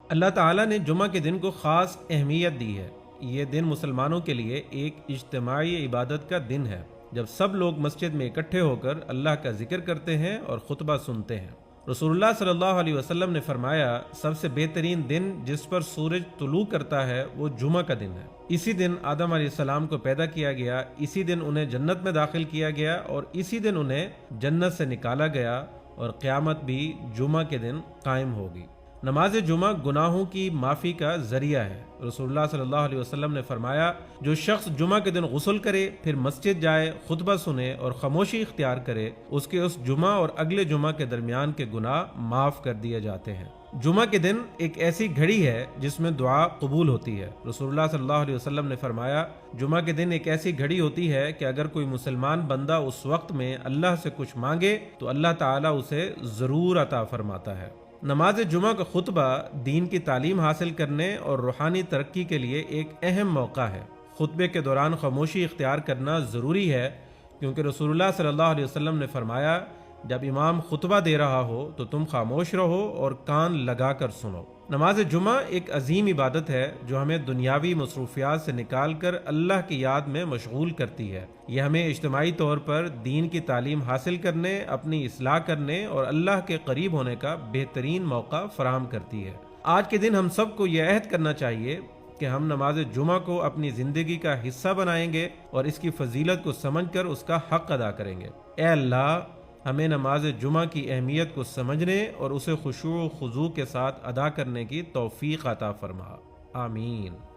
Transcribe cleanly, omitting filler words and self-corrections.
اللہ تعالیٰ نے جمعہ کے دن کو خاص اہمیت دی ہے۔ یہ دن مسلمانوں کے لیے ایک اجتماعی عبادت کا دن ہے، جب سب لوگ مسجد میں اکٹھے ہو کر اللہ کا ذکر کرتے ہیں اور خطبہ سنتے ہیں۔ رسول اللہ صلی اللہ علیہ وسلم نے فرمایا، سب سے بہترین دن جس پر سورج طلوع کرتا ہے وہ جمعہ کا دن ہے۔ اسی دن آدم علیہ السلام کو پیدا کیا گیا، اسی دن انہیں جنت میں داخل کیا گیا اور اسی دن انہیں جنت سے نکالا گیا، اور قیامت بھی جمعہ کے دن قائم ہوگی۔ نماز جمعہ گناہوں کی معافی کا ذریعہ ہے۔ رسول اللہ صلی اللہ علیہ وسلم نے فرمایا، جو شخص جمعہ کے دن غسل کرے، پھر مسجد جائے، خطبہ سنے اور خاموشی اختیار کرے، اس کے اس جمعہ اور اگلے جمعہ کے درمیان کے گناہ معاف کر دیے جاتے ہیں۔ جمعہ کے دن ایک ایسی گھڑی ہے جس میں دعا قبول ہوتی ہے۔ رسول اللہ صلی اللہ علیہ وسلم نے فرمایا، جمعہ کے دن ایک ایسی گھڑی ہوتی ہے کہ اگر کوئی مسلمان بندہ اس وقت میں اللہ سے کچھ مانگے تو اللہ تعالیٰ اسے ضرور عطا فرماتا ہے۔ نماز جمعہ کا خطبہ دین کی تعلیم حاصل کرنے اور روحانی ترقی کے لیے ایک اہم موقع ہے۔ خطبے کے دوران خاموشی اختیار کرنا ضروری ہے، کیونکہ رسول اللہ صلی اللہ علیہ وسلم نے فرمایا، جب امام خطبہ دے رہا ہو تو تم خاموش رہو اور کان لگا کر سنو۔ نماز جمعہ ایک عظیم عبادت ہے جو ہمیں دنیاوی مصروفیات سے نکال کر اللہ کی یاد میں مشغول کرتی ہے۔ یہ ہمیں اجتماعی طور پر دین کی تعلیم حاصل کرنے، اپنی اصلاح کرنے اور اللہ کے قریب ہونے کا بہترین موقع فراہم کرتی ہے۔ آج کے دن ہم سب کو یہ عہد کرنا چاہیے کہ ہم نماز جمعہ کو اپنی زندگی کا حصہ بنائیں گے اور اس کی فضیلت کو سمجھ کر اس کا حق ادا کریں گے۔ اے اللہ، ہمیں نماز جمعہ کی اہمیت کو سمجھنے اور اسے خشوع و خضوع کے ساتھ ادا کرنے کی توفیق عطا فرما۔ آمین۔